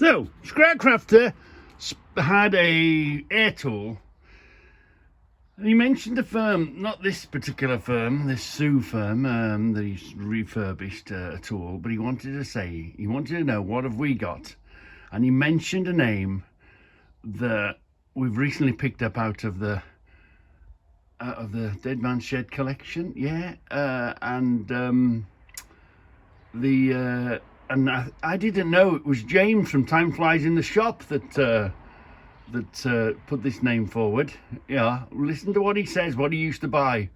So, Scrapcrafter had a air tool, and he mentioned a firm, not this particular firm, this Sue firm that he's refurbished a tool, but he wanted to know what have we got, and he mentioned a name that we've recently picked up out of the Dead Man's Shed collection, and I didn't know it was James from Time Flies in the Shop that put this name forward. Yeah, listen to what he says, what he used to buy.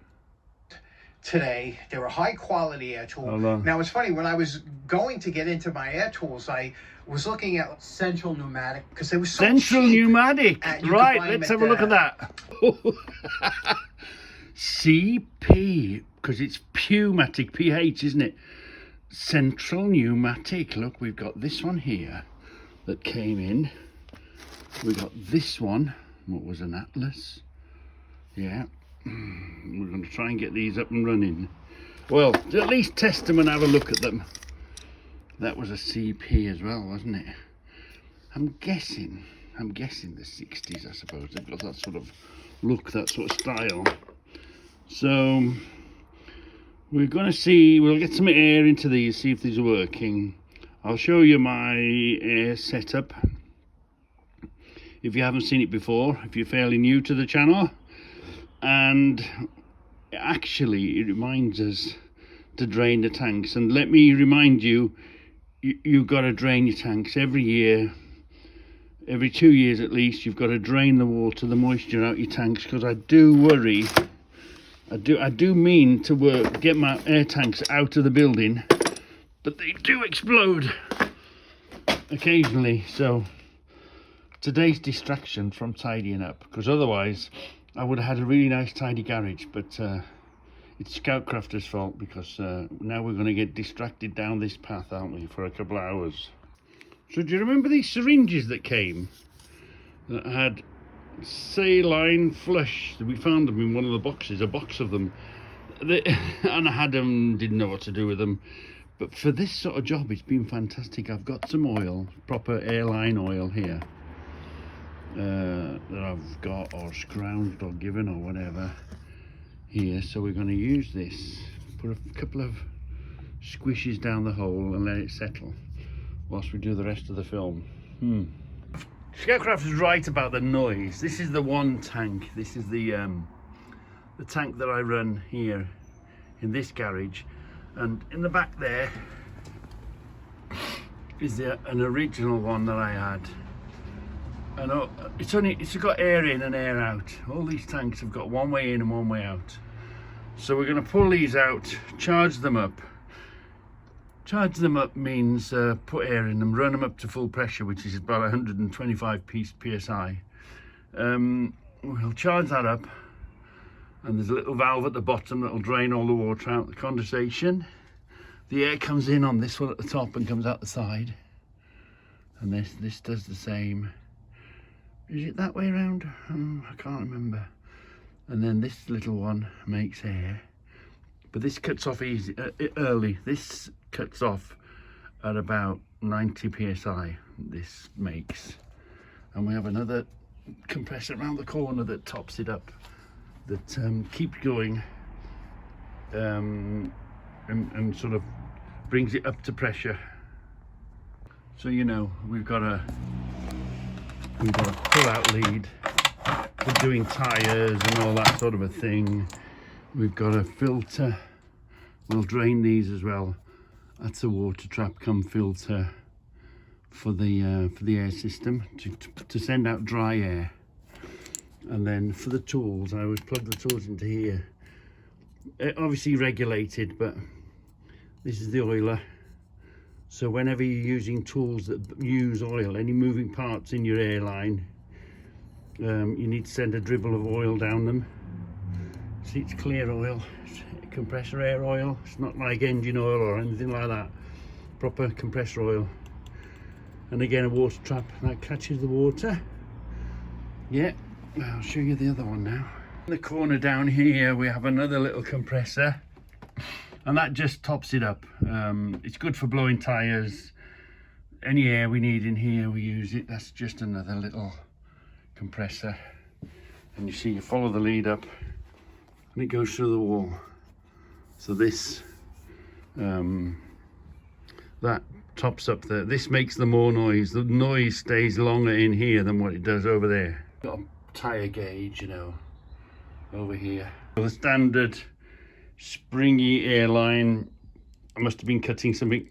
Today, they're a high quality air tool. Now it's funny, when I was going to get into my air tools, I was looking at Central Pneumatic because they were so Central cheap. Pneumatic, right? Let's have a look at that. CP, because it's pneumatic, PH, isn't it? Central Pneumatic. Look, we've got this one here that came in. We got this one. What was an Atlas? Yeah. We're going to try and get these up and running. Well, at least test them and have a look at them. That was a CP as well, wasn't it? I'm guessing the 60s, I suppose. They've got that sort of look, that sort of style. So we're going to see, we'll get some air into these, see if these are working. I'll show you my air setup if you haven't seen it before, if you're fairly new to the channel. And actually it reminds us to drain the tanks, and let me remind you, you've got to drain your tanks every year, every 2 years at least. You've got to drain the water, the moisture out your tanks, because I do worry, I do mean to get my air tanks out of the building, but they do explode occasionally. So today's distraction from tidying up, because otherwise I would have had a really nice tidy garage, but it's Scoutcrafter's fault, because now we're going to get distracted down this path, aren't we, for a couple of hours. So do you remember these syringes that came that had saline flush? We found them in one of the boxes, a box of them, and I had them, didn't know what to do with them. But for this sort of job, it's been fantastic. I've got some oil, proper airline oil here, that I've got, or scrounged or given or whatever here. So we're going to use this, put a couple of squishes down the hole and let it settle whilst we do the rest of the film. Scoutcraft is right about the noise. This is the one tank. This is the tank that I run here in this garage, and in the back there is an original one that I had. And it's got air in and air out. All these tanks have got one way in and one way out. So we're going to pull these out, charge them up. Charge them up means put air in them, run them up to full pressure, which is about 125 psi. We'll charge that up, and there's a little valve at the bottom that will drain all the water out, the condensation. The air comes in on this one at the top and comes out the side, and this does the same. Is it that way around? I can't remember. And then this little one makes air, but this cuts off early. This cuts off at about 90 psi, this makes. And we have another compressor around the corner that tops it up, that keeps going and sort of brings it up to pressure. So, you know, we've got a pull-out lead for doing tyres and all that sort of a thing. We've got a filter. We'll drain these as well. That's a water trap cum filter for the air system to send out dry air. And then for the tools, I always plug the tools into here. Obviously regulated, but this is the oiler. So whenever you're using tools that use oil, any moving parts in your airline, you need to send a dribble of oil down them. See, it's clear oil, it's compressor air oil. It's not like engine oil or anything like that. Proper compressor oil. And again, a water trap that catches the water. Yeah, I'll show you the other one now. In the corner down here, we have another little compressor, and that just tops it up. It's good for blowing tires. any air we need in here, we use it. That's just another little compressor. And you see, you follow the lead up and it goes through the wall. So this, that tops up there. This makes the more noise. The noise stays longer in here than what it does over there. Got a tire gauge, you know, over here. The standard springy airline. I must have been cutting something,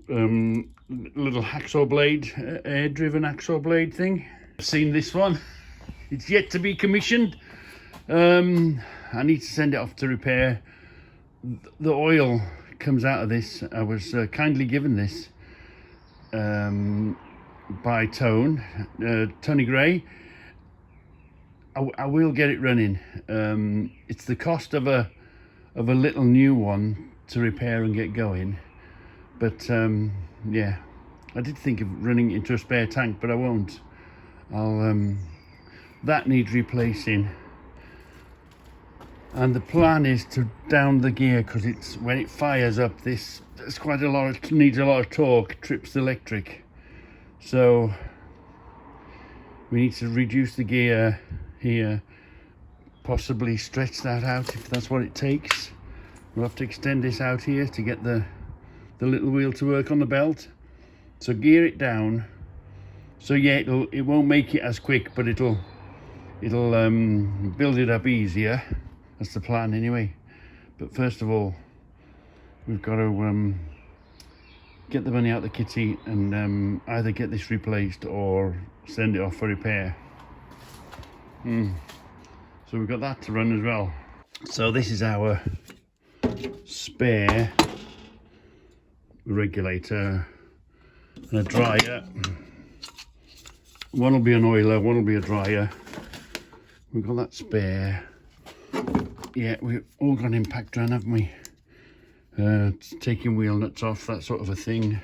little hacksaw blade, air-driven hacksaw blade thing. I've seen this one. It's yet to be commissioned. I need to send it off to repair. The oil comes out of this. I was kindly given this by Tony Gray. I will get it running. It's the cost of a little new one to repair and get going, but yeah, I did think of running it into a spare tank, but I won't. I'll that needs replacing, and the plan is to down the gear, because it's when it fires up, there's quite a lot of, needs a lot of torque, trips the electric, so we need to reduce the gear here, possibly stretch that out if that's what it takes. We'll have to extend this out here to get the little wheel to work on the belt. So gear it down. So yeah, it won't make it as quick, but it'll build it up easier. That's the plan anyway. But first of all, we've got to get the money out of the kitty and either get this replaced or send it off for repair. So we've got that to run as well. So this is our spare regulator and a dryer. One will be an oiler, one will be a dryer. We've got that spare. Yeah, we've all got an impact run, haven't we? Taking wheel nuts off, that sort of a thing,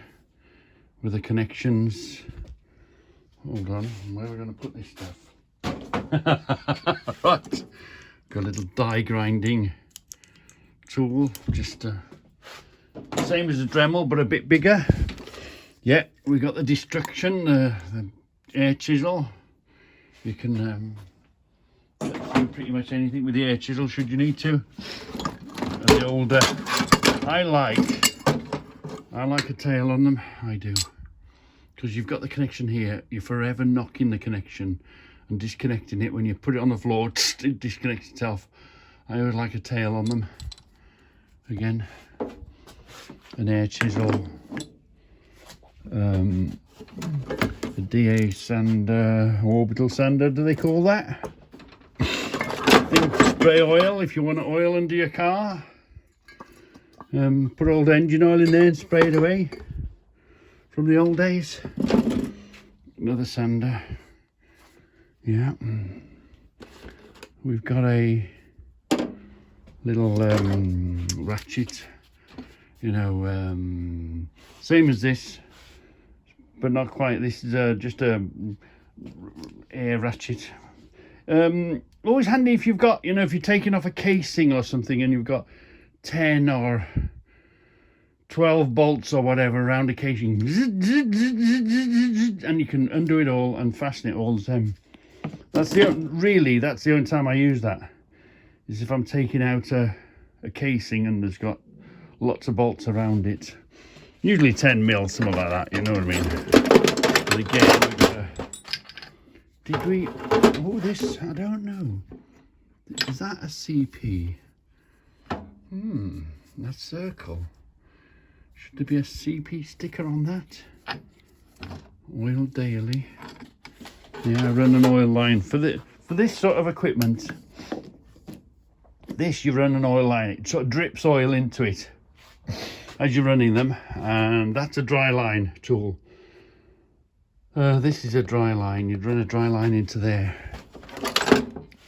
with the connections. Hold on, where are we going to put this stuff? Right, got a little die grinding tool, just same as a Dremel but a bit bigger. Yeah, we got the destruction, the air chisel. You can do pretty much anything with the air chisel should you need to. And the older, I like a tail on them. I do, because you've got the connection here. You're forever knocking the connection and disconnecting it. When you put it on the floor, it disconnects itself. I always like a tail on them. Again, an air chisel, a DA sander, orbital sander, do they call that? Spray oil if you want to oil under your car. Put old engine oil in there and spray it away from the old days. Another sander. Yeah, we've got a little ratchet, you know, same as this, but not quite. This is just a air ratchet. Always handy if you've got, you know, if you're taking off a casing or something and you've got 10 or 12 bolts or whatever around a casing, and you can undo it all and fasten it all the same. That's the only time I use that, is if I'm taking out a casing and there's got lots of bolts around it. Usually 10 mil, something like that, you know what I mean? But again, did we, oh, this, I don't know. Is that a CP? That circle. Should there be a CP sticker on that? Oil daily. Yeah, I run an oil line for this sort of equipment. This, you run an oil line. It sort of drips oil into it as you're running them, and that's a dry line tool. This is a dry line. You'd run a dry line into there.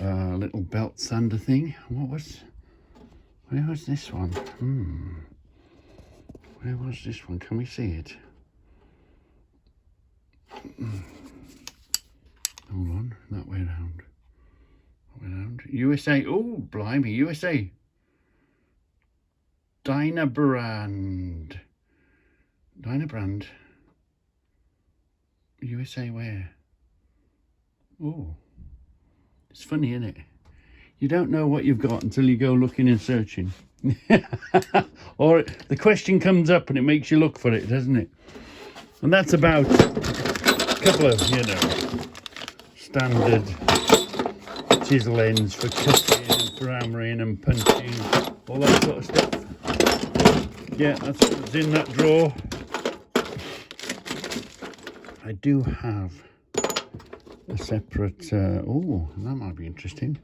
Little belt sander thing. Where was this one? Where was this one? Can we see it? Hold on, that way around. USA. Oh, blimey, USA. Dynabrand. USA where? Oh, it's funny, isn't it? You don't know what you've got until you go looking and searching. Or the question comes up and it makes you look for it, doesn't it? And that's about a couple of, you know, standard chisel ends for cutting and for hammering and punching, all that sort of stuff. Yeah, that's what's in that drawer. I do have a separate, oh, that might be interesting.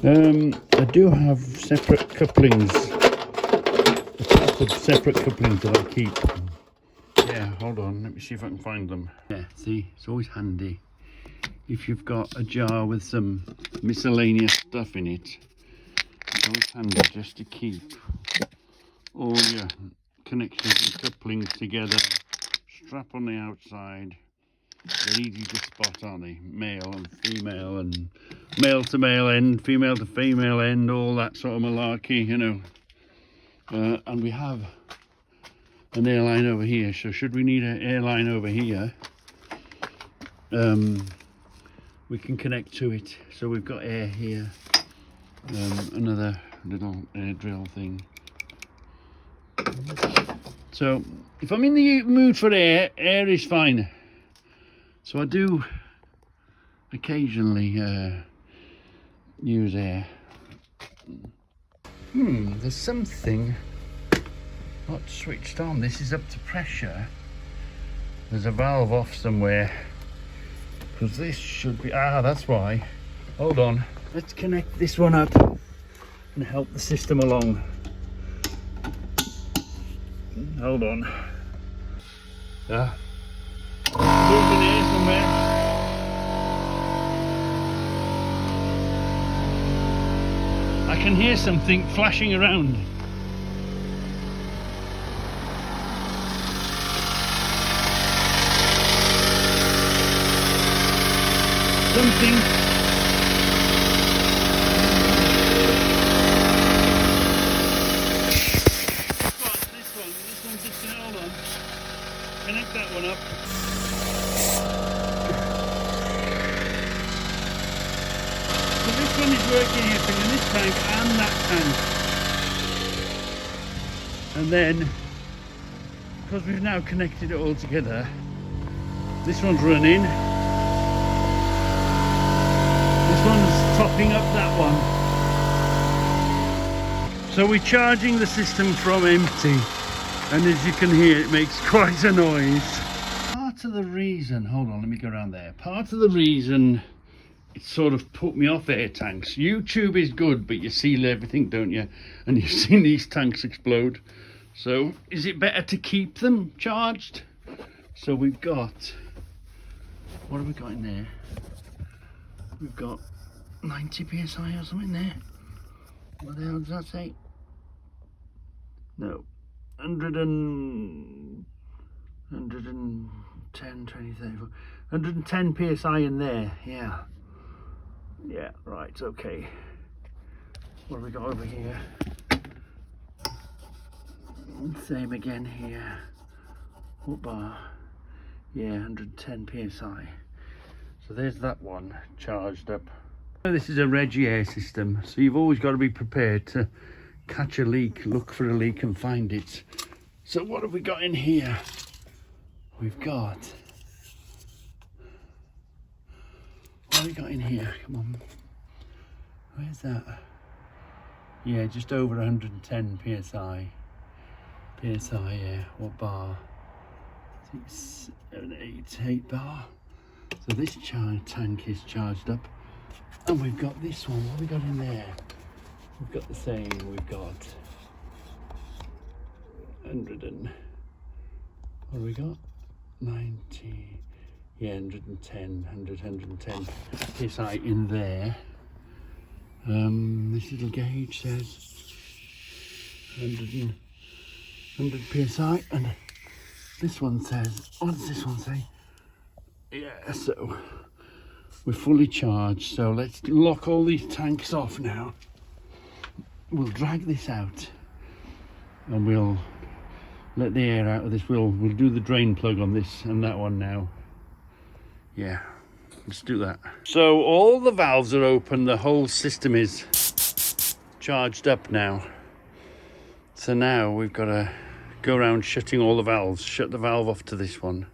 I do have separate couplings, a couple of separate couplings that I keep. Yeah, hold on, let me see if I can find them. Yeah, see, it's always handy if you've got a jar with some miscellaneous stuff in it. It's always handy just to keep all your connections and couplings together. Strap on the outside. They're easy to spot, aren't they? Male and female, and male to male end, female to female end, all that sort of malarkey, you know. And we have an airline over here, so should we need an airline over here, we can connect to it. So we've got air here, another little air drill thing. So if I'm in the mood for air, air is fine. So I do occasionally use air. There's something not switched on. This is up to pressure. There's a valve off somewhere, because this should be, that's why. Hold on, let's connect this one up and help the system along. Hold on. Moving here somewhere. I can hear something flashing around. Something. This one's just gonna, hold on. Connect that one up. So this one is working here, filling this tank and that tank. And then, because we've now connected it all together, this one's running. This one's topping up that one. So we're charging the system from empty. And as you can hear, it makes quite a noise. Part of the reason, hold on, let me go around there. Part of the reason it sort of put me off air tanks. YouTube is good, but you see everything, don't you? And you've seen these tanks explode. So is it better to keep them charged? So we've got, what have we got in there? We've got 90 psi or something there. What the hell does that say? No. 110, 20, 34, 110 psi in there. Yeah, right, okay. What have we got over here? Same again here. What bar? Yeah, 110 psi. So there's that one charged up. This is a Regi air system, so you've always got to be prepared to catch a leak, look for a leak and find it. So what have we got in here? We've got, what have we got in here? Come on, where's that? Yeah, just over 110 psi. Yeah, what bar? 6, 7, 8 bar. So this tank is charged up, and we've got this one. What have we got in there? We've got the same. We've got 100 and, what have we got? 90. Yeah, 110 psi in there. This little gauge says 100 psi, and this one says, what does this one say? Yeah, so we're fully charged. So let's lock all these tanks off now. We'll drag this out and we'll let the air out of this. We'll do the drain plug on this and that one now. Yeah, let's do that. So all the valves are open, the whole system is charged up now. So now we've got to go around shutting all the valves. Shut the valve off to this one.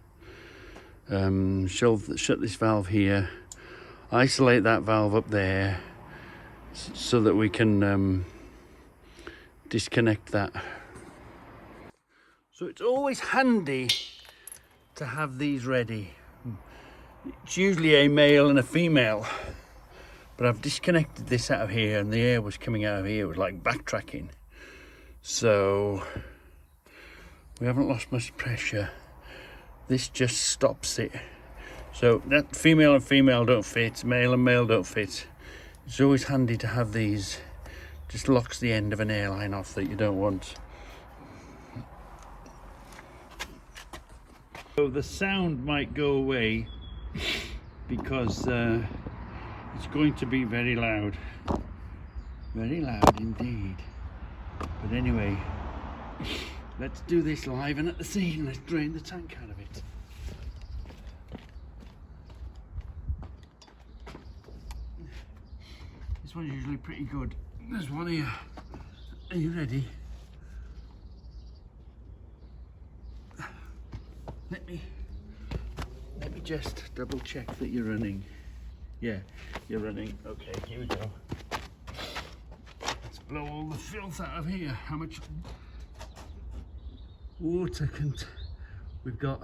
Shut this valve here. Isolate that valve up there so that we can disconnect that. So it's always handy to have these ready. It's usually a male and a female, but I've disconnected this out of here and the air was coming out of here. It was like backtracking. So we haven't lost much pressure. This just stops it. So that female and female don't fit, male and male don't fit. It's always handy to have these. Just locks the end of an airline off that you don't want. So the sound might go away because it's going to be very loud indeed. But anyway, let's do this live and at the scene. Let's drain the tank out of it. This one's usually pretty good. There's one here. Are you ready? Let me just double check that you're running. Yeah, you're running. Okay, here we go. Let's blow all the filth out of here. How much water we've got?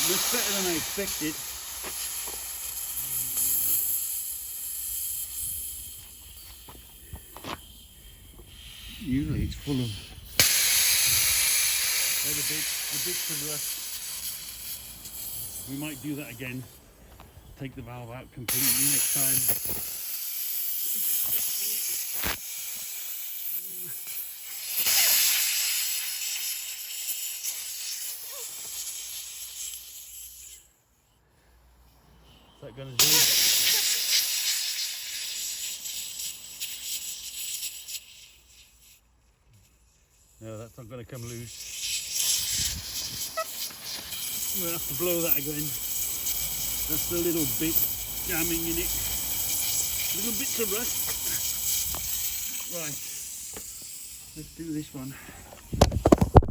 Looks better than I expected. Usually it's full of the bits of rust. We might do that again. Take the valve out completely next time. What's that going to do? No, that's not going to come loose. We'll have to blow that again. That's the little bit jamming in it. Little bits of rust. Right. Let's do this one.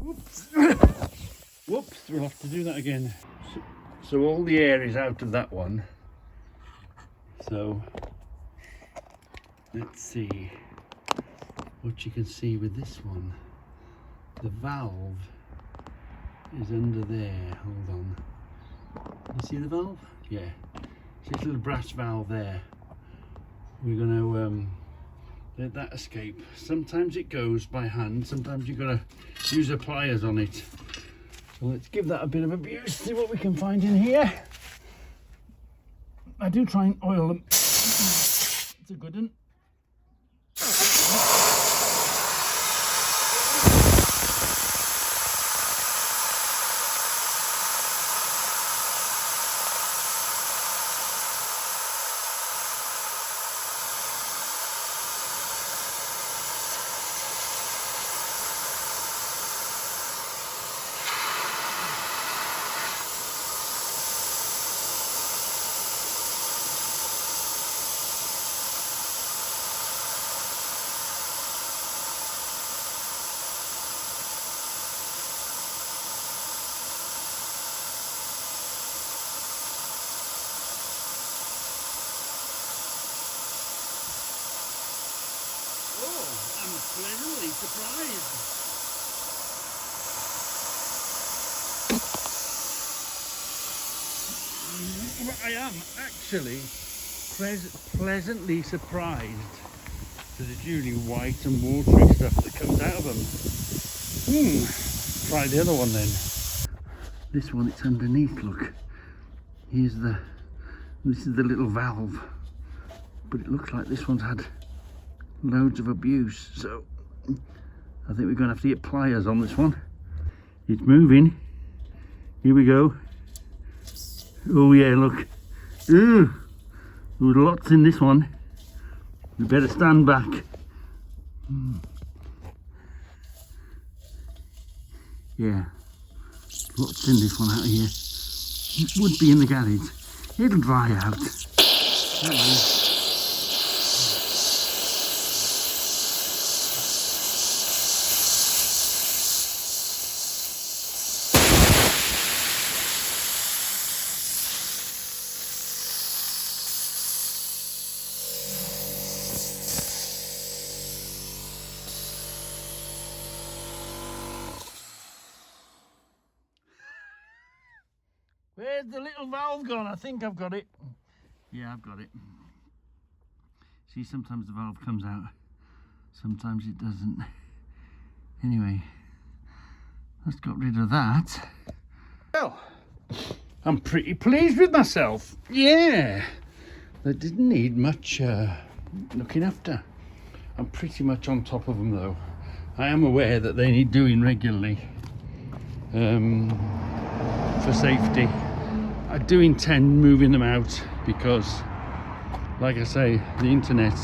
Whoops. Whoops, we'll have to do that again. So all the air is out of that one. So let's see what you can see with this one. The valve is under there. Hold on. You see the valve? Yeah. See this little brass valve there. We're going to let that escape. Sometimes it goes by hand. Sometimes you've got to use the pliers on it. So let's give that a bit of abuse. See what we can find in here. I do try and oil them. It's a good one. I'm pleasantly surprised. I am actually pleasantly surprised because it's usually white and watery stuff that comes out of them. Try the other one then. This one, it's underneath, look. This is the little valve. but it looks like this one's had loads of abuse, so I think we're going to have to get pliers on this one. It's moving. Here we go. Oh yeah, look. Ooh, there's lots in this one. We better stand back. Yeah, lots in this one out here. It would be in the garage. It'll dry out. Where's the little valve gone? I think I've got it. Yeah, I've got it. See, sometimes the valve comes out, sometimes it doesn't. Anyway, let's get rid of that. Well, I'm pretty pleased with myself. Yeah, that didn't need much looking after. I'm pretty much on top of them though. I am aware that they need doing regularly for safety. I do intend moving them out because, like I say, the internet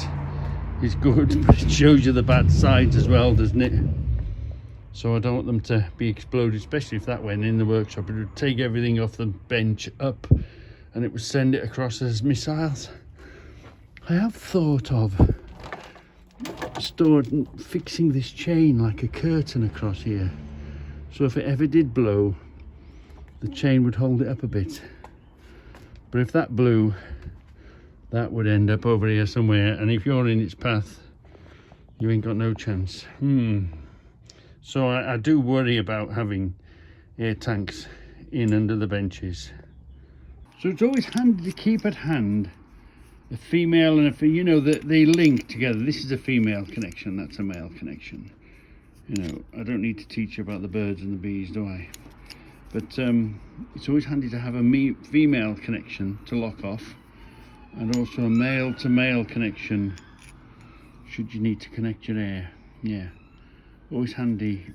is good, but it shows you the bad sides as well, doesn't it? So I don't want them to be exploded, especially if that went in the workshop. It would take everything off the bench up and it would send it across as missiles. I have thought of fixing this chain like a curtain across here, so if it ever did blow, the chain would hold it up a bit. But if that blew, that would end up over here somewhere, and if you're in its path, you ain't got no chance. So I do worry about having air tanks in under the benches. So it's always handy to keep at hand a female and a female, you know, that they link together. This is a female connection, that's a male connection. You know, I don't need to teach you about the birds and the bees, do I? But it's always handy to have a female connection to lock off, and also a male to male connection should you need to connect your air. Yeah, always handy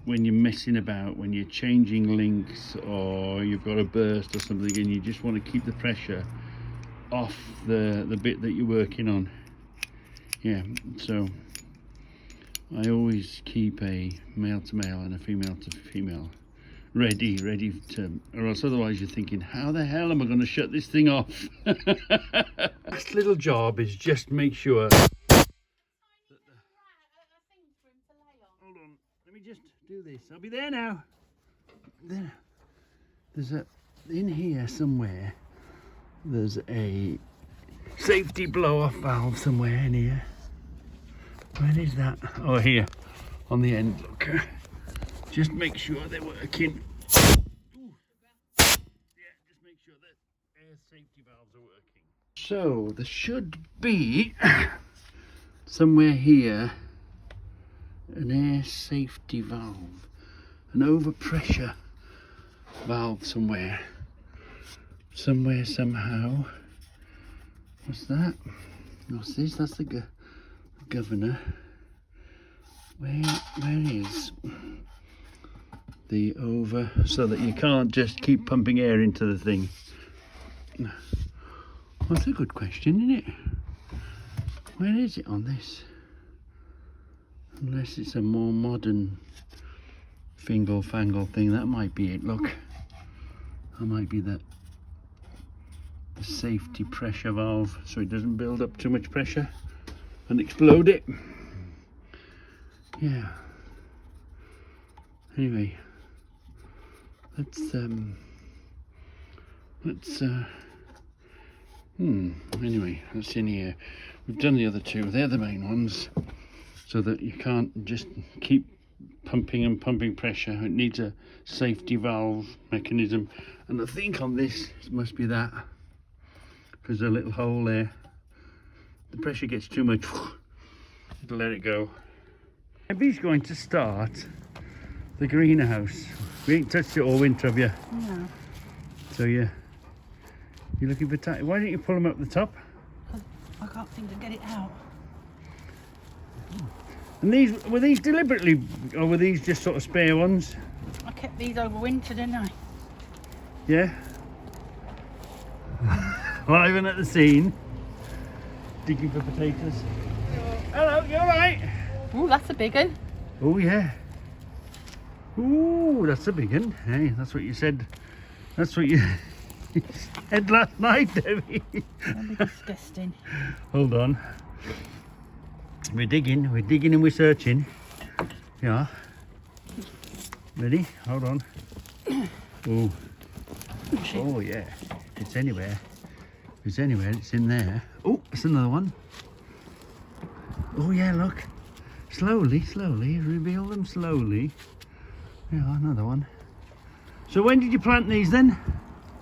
when you're messing about, when you're changing links or you've got a burst or something and you just want to keep the pressure off the bit that you're working on. Yeah, so I always keep a male to male and a female to female ready to, or else otherwise you're thinking, how the hell am I going to shut this thing off? Last little job is just make sure that hold on, let me just do this. I'll be there now. There's in here somewhere, there's a safety blow off valve somewhere in here. Where is that? Oh, here on the end, look. Just make sure they're working. Ooh. Yeah, just make sure that air safety valves are working. So there should be somewhere here an air safety valve, an overpressure valve somewhere, somehow. What's that? What's this? That's the governor. Where is the over, so that you can't just keep pumping air into the thing? Well, that's a good question, isn't it? Where is it on this? Unless it's a more modern fingle fangle thing, that might be it. Look, that might be the safety pressure valve, so it doesn't build up too much pressure and explode it. Yeah. Anyway, let's anyway, that's in here. We've done the other two, they're the main ones, so that you can't just keep pumping pressure. It needs a safety valve mechanism, and I think on this it must be that, because there's a little hole there. The pressure gets too much, it'll let it go. Abby's going to start the greenhouse. We ain't touched it all winter, have you? No. So you're You're looking for tidy. Why don't you pull them up the top? I can't seem to get it out. And were these deliberately, or were these just sort of spare ones? I kept these over winter, didn't I? Yeah. Arriving at the scene, digging for potatoes. Hello, you all right? Ooh, that's a big one. Oh yeah. Ooh, that's a big one. Hey, that's what you said. That's what you said last night, Debbie. That'd be disgusting. Hold on. We're digging and we're searching. Yeah. Ready? Hold on. Oh. Oh yeah. If it's anywhere. If it's anywhere, it's in there. Oh, it's another one. Oh yeah, look. Slowly, reveal them slowly. Yeah, another one. So when did you plant these then?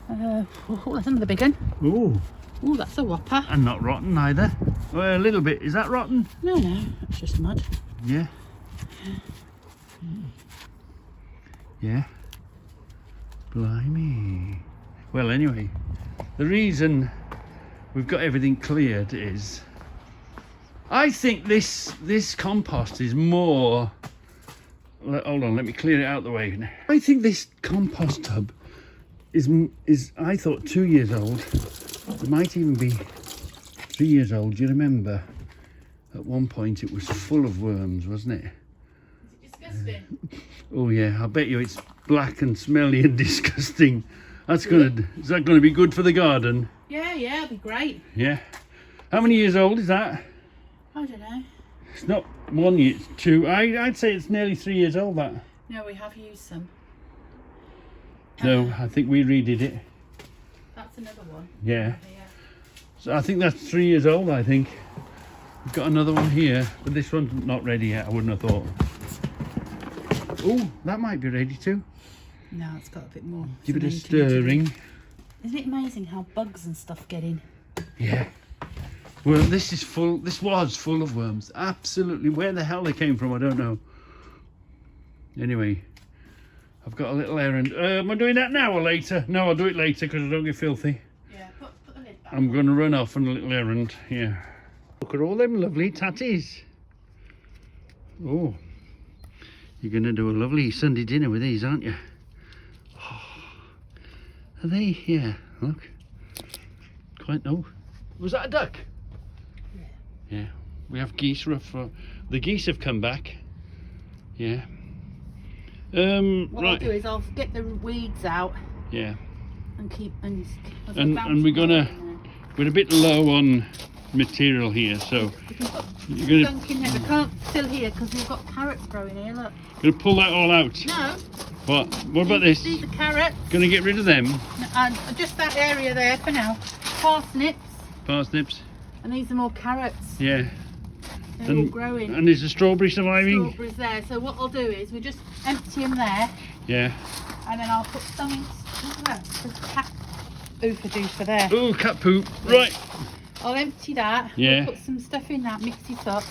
Oh, that's another big one. Oh. Oh, that's a whopper. And not rotten either. Well, a little bit. Is that rotten? No, that's just mud. Yeah. Yeah. Blimey. Well, anyway, the reason we've got everything cleared is I think this compost is more. Hold on, let me clear it out the way. I think this compost tub is I thought 2 years old. It might even be 3 years old. Do you remember? At one point it was full of worms, wasn't it? Is it disgusting? Oh yeah, I bet you it's black and smelly and disgusting. That's gonna. Is that gonna be good for the garden? Yeah, it'd be great. Yeah. How many years old is that? I don't know. It's not 1 year, it's 2. I'd say it's nearly 3 years old, that. No, we have used some. No, I think we redid it. That's another one. Yeah. So I think that's 3 years old, I think. We've got another one here, but this one's not ready yet, I wouldn't have thought. Oh, that might be ready too. No, it's got a bit more. Give it a stirring. Isn't it amazing how bugs and stuff get in? Yeah. Well, this was full of worms. Absolutely. Where the hell they came from, I don't know. Anyway, I've got a little errand. Am I doing that now or later? No, I'll do it later because I don't get filthy. Yeah, put the lid back. I'm going to run off on a little errand. Yeah. Look at all them lovely tatties. Oh, you're going to do a lovely Sunday dinner with these, aren't you? Oh, are they? Yeah, look. Quite, oh. Was that a duck? Yeah, we have geese. The geese have come back. Yeah. What right. I'll do is I'll get the weeds out. Yeah. And keep And we're a bit low on material here, so you're gonna in there. We can't still here because we've got carrots growing here. Look. Gonna pull that all out. No. What about this? These are carrots. Gonna get rid of them. And just that area there for now. Parsnips. Parsnips. And these are more carrots. Yeah. They're all growing. And is the strawberry surviving? Strawberries there. So what I'll do is we just empty them there. Yeah. And then I'll put some in. Cat oofa-doofa there. Oh, cat poop. Right. I'll empty that. Yeah. Put some stuff in that. Mix it up.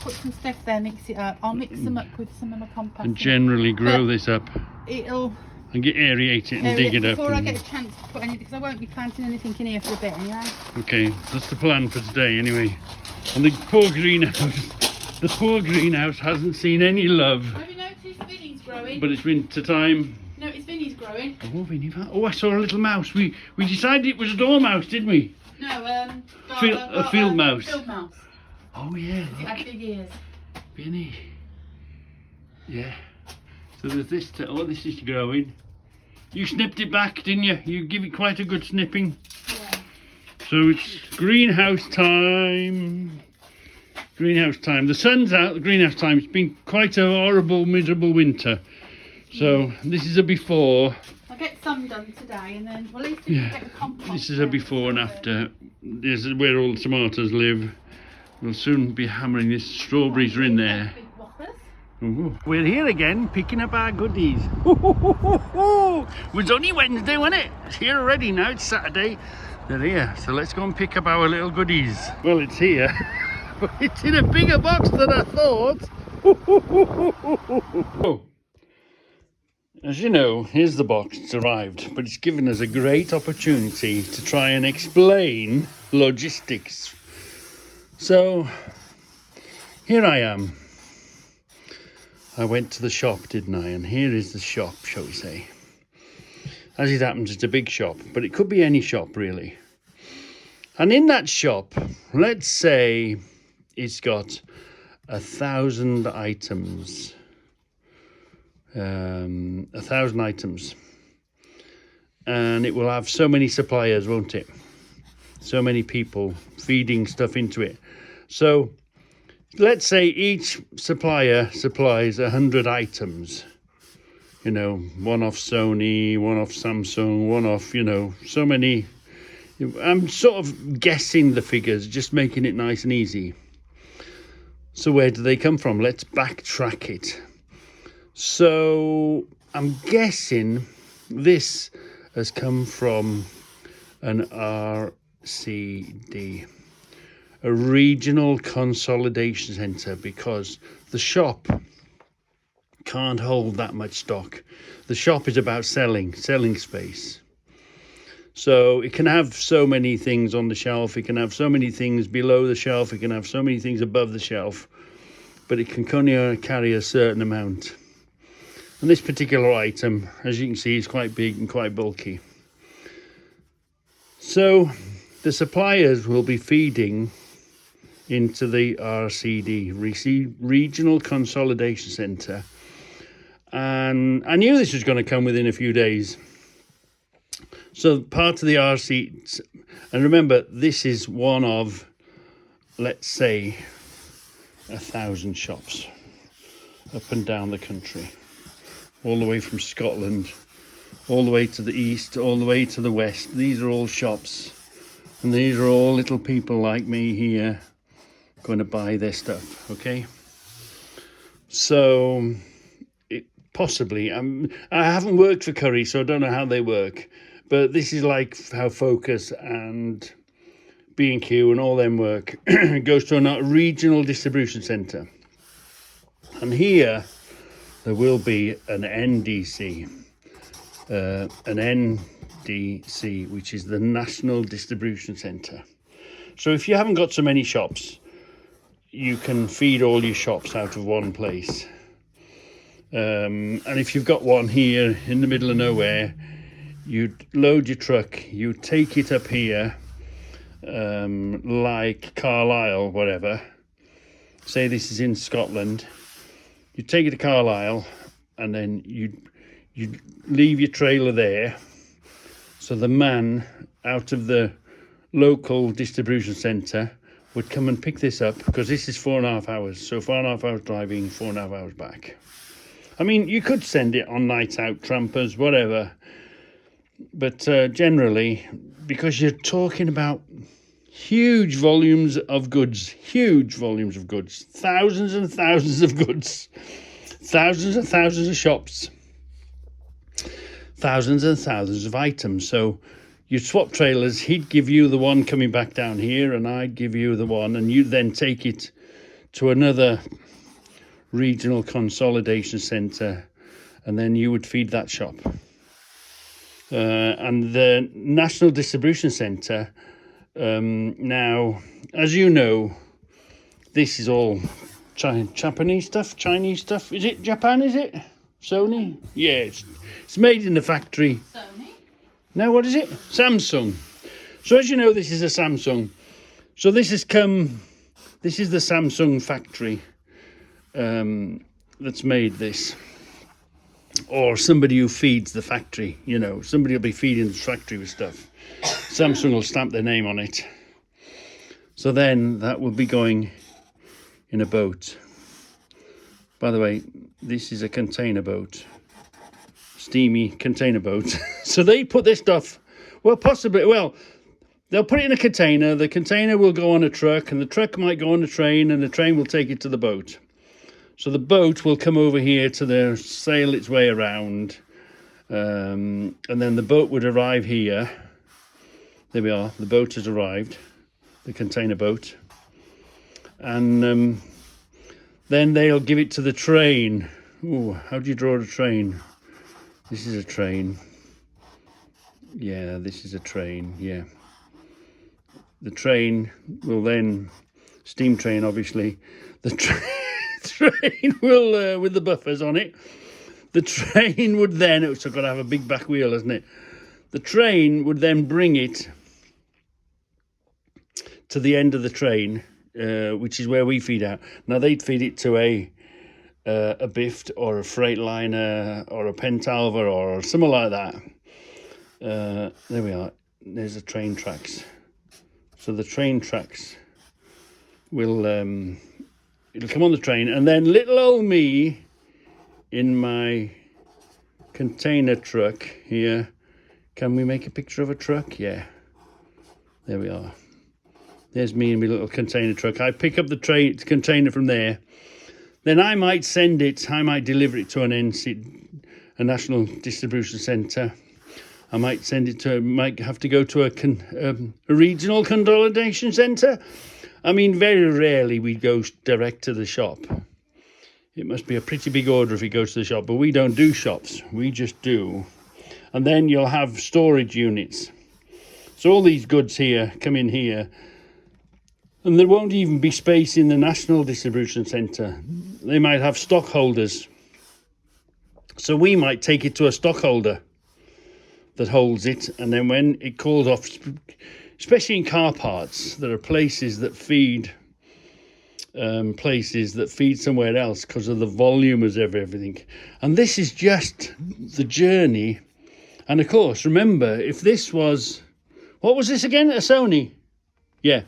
Put some stuff there. Mix it up. I'll mix them up with some of my compost. And generally grow this up. It'll. And aerate it and dig it up. Before I get a chance to put anything, because I won't be planting anything in here for a bit anyway. Okay, that's the plan for today anyway. And the poor greenhouse hasn't seen any love. Have you noticed Vinny's growing? But it's winter time. Notice Vinny's growing. Oh, Vinny. Oh, I saw a little mouse. We decided it was a dormouse, didn't we? No, a field mouse. Field mouse. Oh yeah. It had big ears. Vinny. Yeah. So there's this. Oh, this is growing. You snipped it back, didn't you? You give it quite a good snipping. Yeah. So it's greenhouse time. Greenhouse time. The sun's out. The greenhouse time. It's been quite a horrible, miserable winter. So this is a before. I'll get some done today, and then well, at least we can get the compost. This is a before and after. This is where all the tomatoes live. We'll soon be hammering this. Strawberries are in there. Ooh. We're here again, picking up our goodies. It was only Wednesday, wasn't it? It's here already now, it's Saturday. They're here, so let's go and pick up our little goodies. Well, it's here, but it's in a bigger box than I thought. Oh. As you know, here's the box. It's arrived, but it's given us a great opportunity to try and explain logistics. So here I am. I went to the shop, didn't I? And here is the shop, shall we say. As it happens, it's a big shop, but it could be any shop really. And in that shop, let's say it's got 1,000 items. 1,000 items, and it will have so many suppliers, won't it? So many people feeding stuff into it. So let's say each supplier supplies 100 items, you know, one off Sony, one off Samsung, one off, you know, so many. I'm sort of guessing the figures, just making it nice and easy. So where do they come from? Let's backtrack it. So I'm guessing this has come from an RCD, a regional consolidation centre, because the shop can't hold that much stock. The shop is about selling space. So it can have so many things on the shelf, it can have so many things below the shelf, it can have so many things above the shelf, but it can only carry a certain amount. And this particular item, as you can see, is quite big and quite bulky. So the suppliers will be feeding into the RCD, Regional Consolidation Centre. And I knew this was going to come within a few days. So part of the RC, and remember, this is one of, let's say, 1,000 shops up and down the country. All the way from Scotland, all the way to the east, all the way to the west. These are all shops, and these are all little people like me here going to buy their stuff, okay? So possibly, I haven't worked for Curry, so I don't know how they work, but this is like how Focus and B&Q and all them work. It goes to a regional distribution centre, and here there will be an NDC, which is the National Distribution Centre. So if you haven't got so many shops, you can feed all your shops out of one place. And if you've got one here in the middle of nowhere, you load your truck, you take it up here, like Carlisle, whatever. Say this is in Scotland. You take it to Carlisle, and then you leave your trailer there. So the man out of the local distribution centre would come and pick this up, because this is 4.5 hours. So 4.5 hours driving, 4.5 hours back. I mean, you could send it on nights out, trampers, whatever. But generally, because you're talking about huge volumes of goods, thousands and thousands of goods, thousands and thousands of shops, thousands and thousands of items. So you'd swap trailers, he'd give you the one coming back down here, and I'd give you the one, and you'd then take it to another regional consolidation centre, and then you would feed that shop. And the National Distribution Centre, now, as you know, this is all Japanese stuff, Chinese stuff. Is it Japan, is it? Sony? Yeah, it's made in the factory. Sony? No, what is it? Samsung. So as you know, this is a Samsung. So this is the Samsung factory that's made this. Or somebody who feeds the factory, you know, somebody will be feeding the factory with stuff. Samsung will stamp their name on it. So then that will be going in a boat. By the way, this is a container boat. Steamy container boat. So they put this stuff, they'll put it in a container. The container will go on a truck, and the truck might go on a train, and the train will take it to the boat. So the boat will come over here to sail its way around, and then the boat would arrive here. There we are, the boat has arrived, the container boat. And then they'll give it to the train. Ooh, how do you draw a train? This is a train. Yeah, this is a train, yeah. The train will then, steam train obviously, the train will, with the buffers on it, the train would then, it's got to have a big back wheel, hasn't it? The train would then bring it to the end of the train, which is where we feed out. Now they'd feed it to a Bift or a Freightliner or a Pentalver or something like that. There we are. There's the train tracks. So the train tracks will it'll come on the train, and then little old me in my container truck here. Can we make a picture of a truck? Yeah. There we are. There's me in my little container truck. I pick up the container from there. Then I might send it, I might deliver it to a national distribution centre. I might send it to, might have to go to a regional consolidation centre. I mean, very rarely we go direct to the shop. It must be a pretty big order if it goes to the shop, but we don't do shops. We just do. And then you'll have storage units. So all these goods here come in here. And there won't even be space in the National Distribution Centre. They might have stockholders. So we might take it to a stockholder that holds it, and then when it calls off, especially in car parts, there are places that feed somewhere else because of the volume of everything. And this is just the journey. And of course, remember, if this was, what was this again? A Sony? Yeah.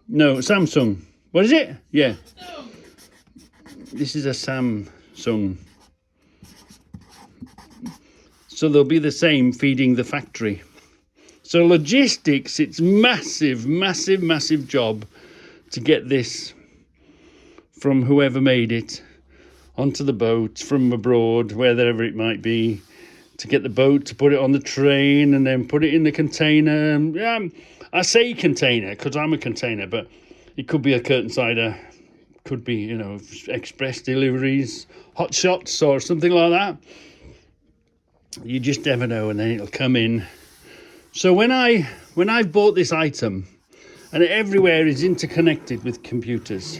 No, Samsung. What is it? Yeah. This is a Samsung. So they'll be the same feeding the factory. So logistics, it's massive, massive, massive job to get this from whoever made it onto the boat from abroad, wherever it might be, to get the boat, to put it on the train and then put it in the container. I say container because I'm a container, but it could be a curtain cider, could be, you know, express deliveries, hot shots or something like that. You just never know, and then it'll come in. So when I've bought this item, and everywhere is interconnected with computers,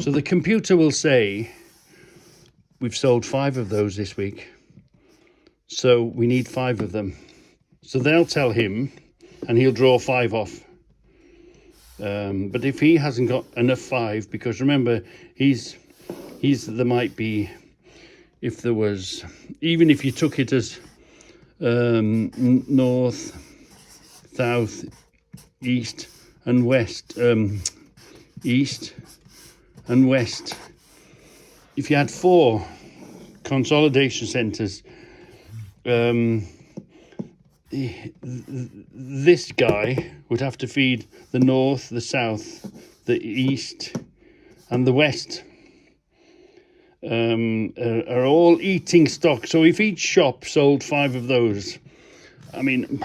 so the computer will say, we've sold 5 of those this week, so we need 5 of them. So they'll tell him, and he'll draw 5 off. But if he hasn't got enough 5, because remember, there might be, if there was, even if you took it as north, south, east and west, east and west, if you had 4 consolidation centres, this guy would have to feed the north, the south, the east and the west. Are all eating stock. So if each shop sold 5 of those, I mean,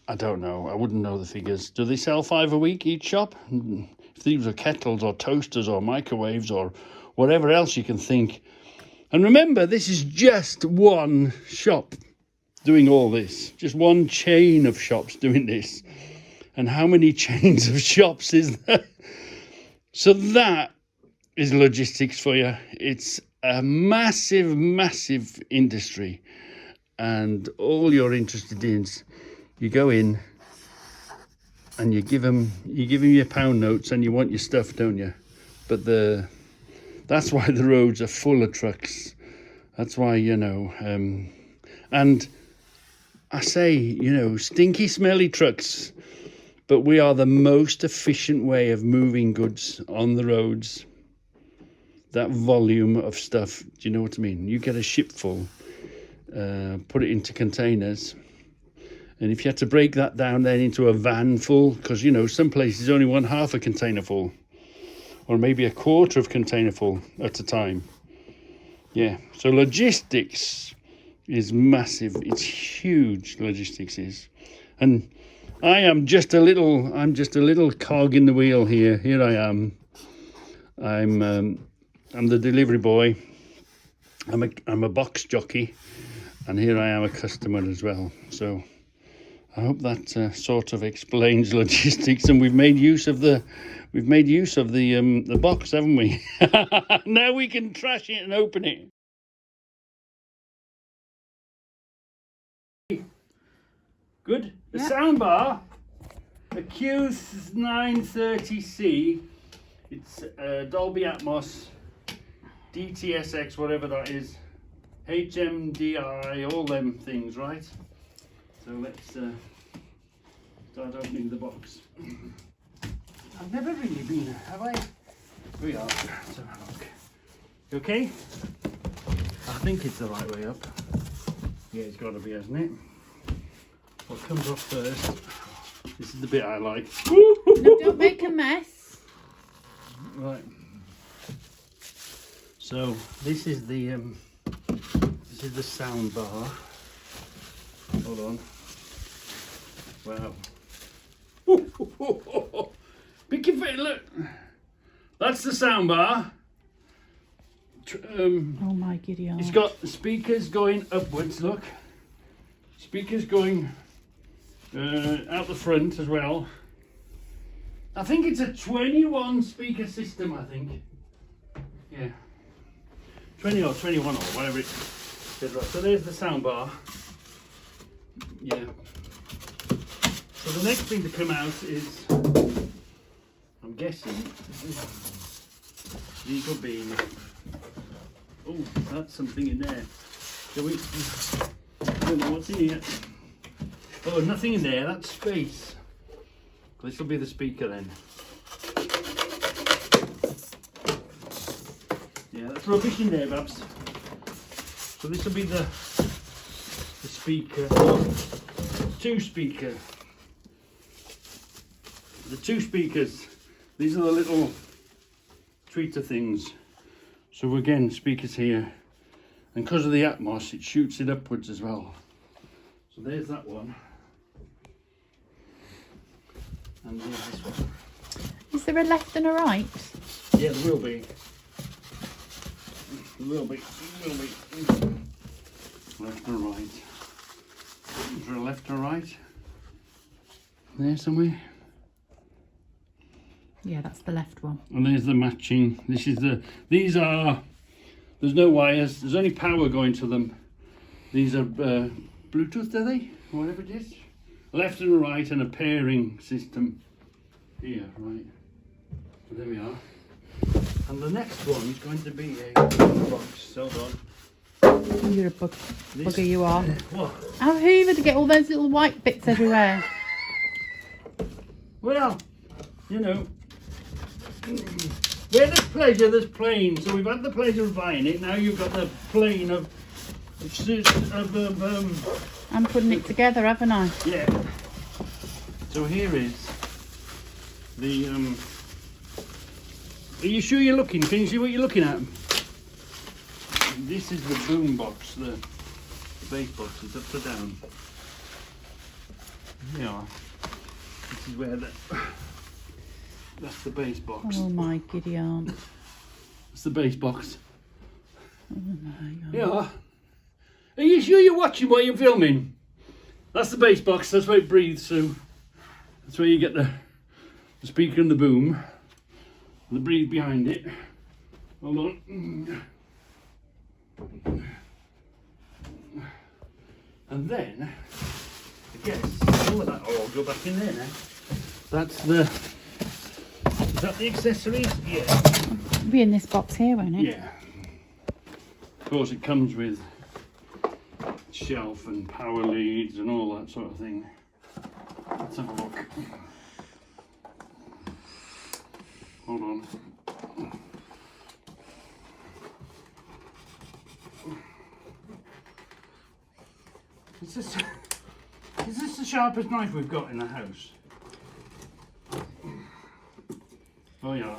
I don't know. I wouldn't know the figures. Do they sell 5 a week each shop? If these are kettles or toasters or microwaves or whatever else you can think. And remember, this is just one shop doing all this. Just one chain of shops doing this. And how many chains of shops is there? So that is logistics for you. It's a massive, massive industry, and all you're interested in is you go in and you give them your pound notes and you want your stuff, don't you? But that's why the roads are full of trucks. That's why, you know, and I say, you know, stinky, smelly trucks, but we are the most efficient way of moving goods on the roads. That volume of stuff, do you know what I mean? You get a ship full, put it into containers, and if you had to break that down then into a van full, because, you know, some places only want half a container full, or maybe a quarter of container full at a time. Yeah, so logistics is massive. It's huge, logistics is. And I'm just a little cog in the wheel here. Here I am. I'm the delivery boy, I'm a box jockey, and here I am a customer as well. So I hope that sort of explains logistics, and we've made use of the box, haven't we? Now we can trash it and open it. Good. The soundbar, a Q930C. It's Dolby Atmos, DTSX, whatever that is, HMDI, all them things, right? So let's start opening the box. I've never really been, have I? We are. Let's have a look. You okay? I think it's the right way up. Yeah, it's got to be, hasn't it? What comes off first? This is the bit I like. No, don't make a mess. Right. So this is the sound bar. Hold on. Wow. Pick your face, look. That's the sound bar. Oh my giddy aunt. It's got speakers going upwards, look. Speakers going out the front as well. I think it's a 21 speaker system, I think. Yeah. 20 or 21 or whatever it is. So there's the sound bar. Yeah. So the next thing to come out is, I'm guessing, these will be, oh, that's something in there. I don't know what's in here. Oh, nothing in there, that's space. This will be the speaker then. Yeah, that's rubbish in there, Babs. So this will be the speaker, two speaker. The two speakers, these are the little tweeter things. So again, speakers here. And because of the Atmos, it shoots it upwards as well. So there's that one. And there's this one. Is there a left and a right? Yeah, there will be. There will be. There will be. Left and right. Is there a left or right? There somewhere. Yeah, that's the left one. And there's the matching. This is the. These are. There's no wires. There's only power going to them. These are Bluetooth, are they? Or whatever it is. Left and right, and a pairing system here, right? So there we are. And the next one is going to be a box. Hold on. You're a bugger, you are. What? How hoover to get all those little white bits everywhere? Well, you know, where there's pleasure, there's pain. So we've had the pleasure of buying it. Now you've got the pain of I'm putting it together, haven't I? yeah. So here is the. Are you sure you're looking? Can you see what you're looking at? This is the boom box, the bass box. It's upside down. Yeah. This is where that's the bass box. Oh my giddy aunt. It's the bass box. Oh my God. Yeah. Are you sure you're watching what you're filming? That's the bass box. That's where it breathes through. That's where you get the speaker and the boom. And the breathe behind it. Hold on. And then, I guess, all of that will all go back in there now. That's the. Is that the accessories? Yeah. It'll be in this box here, won't it? Yeah. Of course, it comes with shelf and power leads and all that sort of thing. Let's have a look. Hold on. Is this the sharpest knife we've got in the house? Oh yeah.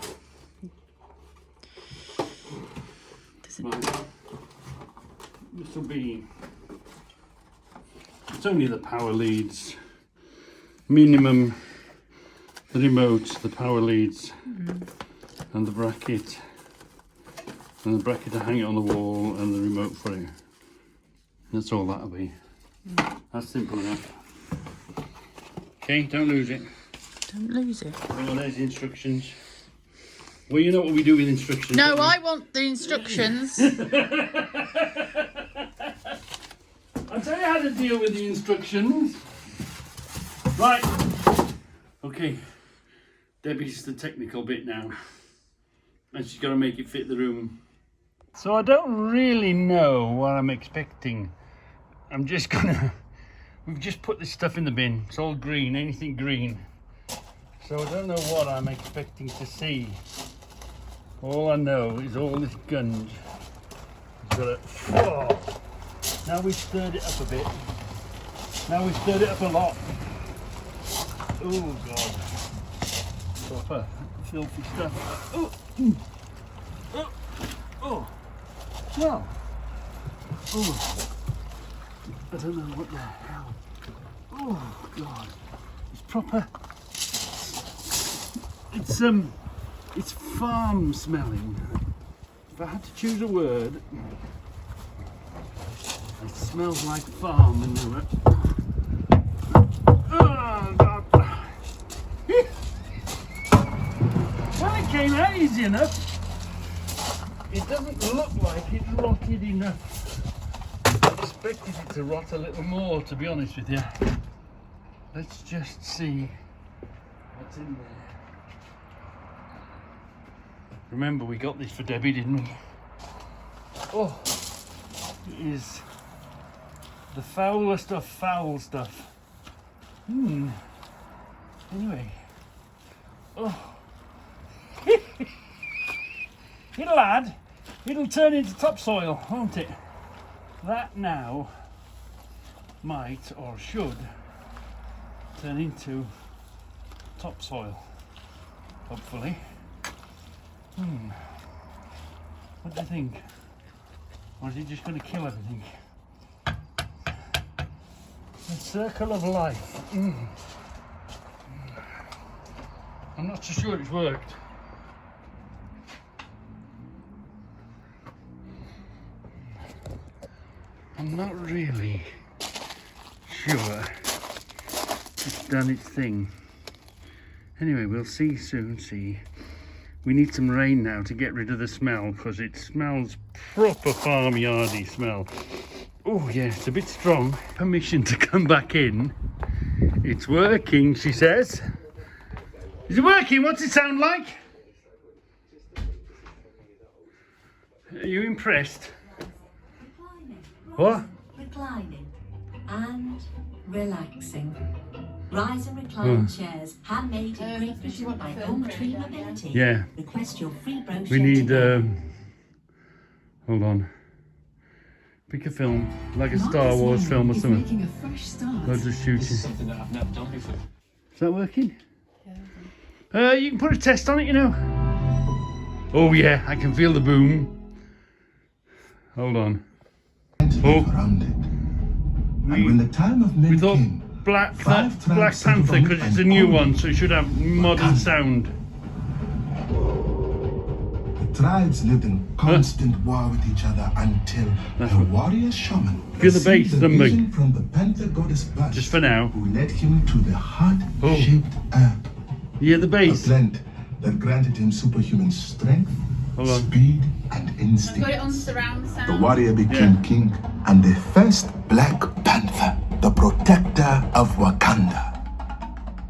Right. This will be. It's only the power leads. Minimum. The remote, the power leads, and the bracket. and the bracket to hang it on the wall, and the remote for it. That's all that'll be. That's simple enough. Okay, don't lose it. Don't lose it. Oh, there's the instructions. Well, you know what we do with instructions. No, I want the instructions. I'll tell you how to deal with the instructions. Right. Okay. Debbie's the technical bit now. And she's got to make it fit the room. So I don't really know what I'm expecting. I'm just gonna... We've just put this stuff in the bin. It's all green, anything green. So I don't know what I'm expecting to see. All I know is all this gunge. It's got a... Oh. Now we've stirred it up a bit. Now we've stirred it up a lot. Oh God. Proper filthy stuff. Oh. Oh. Oh. Well. Oh. I don't know what the hell. Oh God. It's proper. It's farm smelling. If I had to choose a word, it smells like farm manure. Oh God. Well, it came out easy enough. It doesn't look like it rotted enough. I expected it to rot a little more, to be honest with you. Let's just see what's in there. Remember, we got this for Debbie, didn't we? Oh, it is the foulest of foul stuff. Anyway. Oh. It'll add. It'll turn into topsoil, won't it? That now might or should turn into topsoil, hopefully. What do you think? Or is it just going to kill everything? The circle of life. I'm not so sure it's worked. I'm not really sure it's done its thing. Anyway, we'll see soon, We need some rain now to get rid of the smell, because it smells proper farmyardy smell. Oh yeah, it's a bit strong. Permission to come back in. It's working, she says. Is it working? What's it sound like? Are you impressed? What? Reclining and relaxing. Rise and recline chairs, handmade in Great Britain by Home Tree Mobility. Yeah. Request your free brochure. We need, today. hold on. Pick a film, like a Star Wars film or something. Making a fresh start. Loads of shooting. This is something that I've never done before. Is that working? Yeah. You can put a test on it, you know. Oh yeah, I can feel the boom. Hold on. Oh. And when the time of men We thought came, Black Five Black tribes Panther, settled because on it's a and new all one, so it should have modern sound. the tribes lived in constant war with each other until That's a what- warrior shaman Feel the bass, received a Dunbug. vision from the panther goddess Bat, Just for now. who led him to the heart-shaped herb, You hear the a bass? plant that granted him superhuman strength, Hold on. speed, and Got instinct. it on surround sound. The warrior became Yeah. king and the first Black Panther, the protector of Wakanda.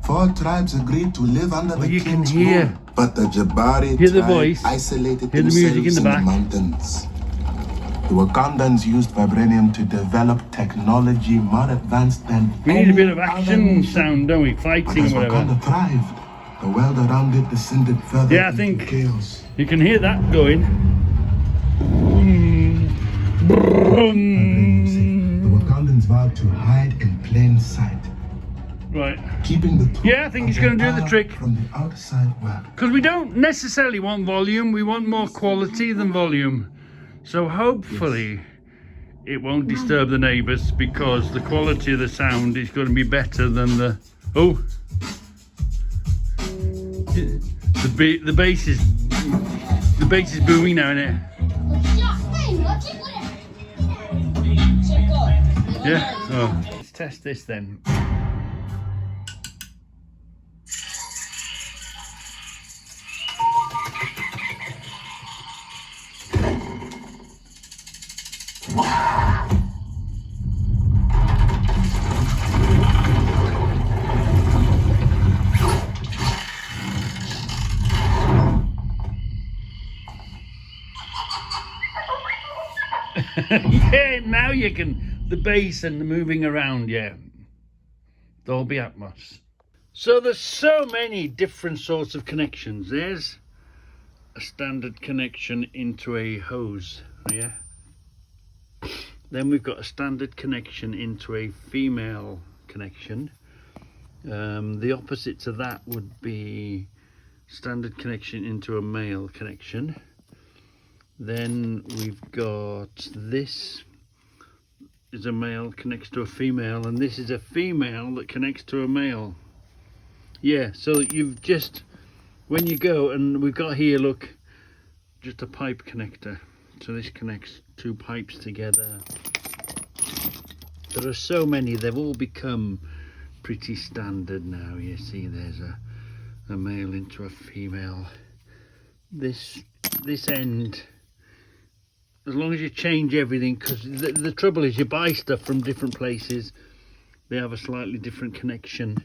4 tribes agreed to live under the you can king's hear. rule, but the Jabari Hear the tribe voice. isolated Hear the themselves music in the back. mountains. The Wakandans used vibranium to develop technology more advanced than We need a bit of any other action nation. sound, don't we? But Fighting as or whatever. Wakanda thrived, the world around it descended further Yeah, I into think- chaos. You can hear that going. The Wakandans vowed to hide in plain sight, Right. keeping the truth Yeah, I think of it's gonna their do the power trick. from the outside world. Because we don't necessarily want volume, we want more quality than volume. So hopefully it won't disturb the neighbours, because the quality of the sound is going to be better than the... Oh! The bass is booming now, isn't it? Yeah? Oh. Let's test this then. Yeah, now you can, the bass and the moving around, yeah. Dolby Atmos. So there's so many different sorts of connections. There's a standard connection into a hose, yeah. Then we've got a standard connection into a female connection. The opposite to that would be standard connection into a male connection. Then we've got this is a male connects to a female, and this is a female that connects to a male. Yeah, so you've just, when you go, and we've got here, look, just a pipe connector. So this connects two pipes together. There are so many, they've all become pretty standard now. You see there's a male into a female. This end, as long as you change everything, because the trouble is you buy stuff from different places, they have a slightly different connection.